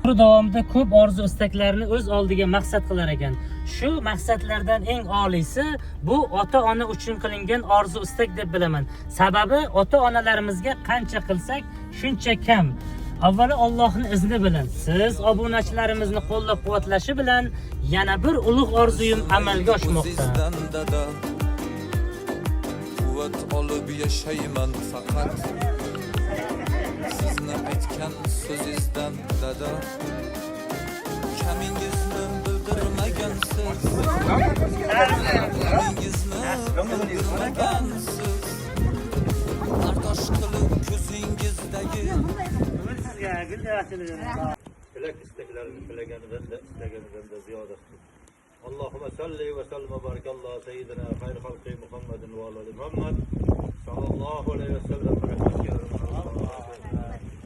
Bu davomida ko'p orzu istaklarni o'z oldiga maqsad qilar ekan. Shu maqsadlardan eng oliysi bu ota-ona uchun qilingan orzu istak deb bilaman. Sababi ota-onalarimizga qancha qilsak shuncha kam. Avvalo Allohning izni bilan siz obunachilarimizni qo'llab-quvvatlashi bilan yana bir ulug' orzuyim amalga oshmoqda. Quvvat olib yashayman faqat sizni aytgan so'zingizdan dada. Kamingizni bildirmagansiz, kamingizni bildirmagansiz. Bardosh qilib ko'zingizdagi tilak istaklarini tilaganidan da ziyoda qilib. Allohumma salli va sallim va barakallohu sayyidina xayr xalqi Muhammadin va ali Muhammad sallallohu alayhi va sallam.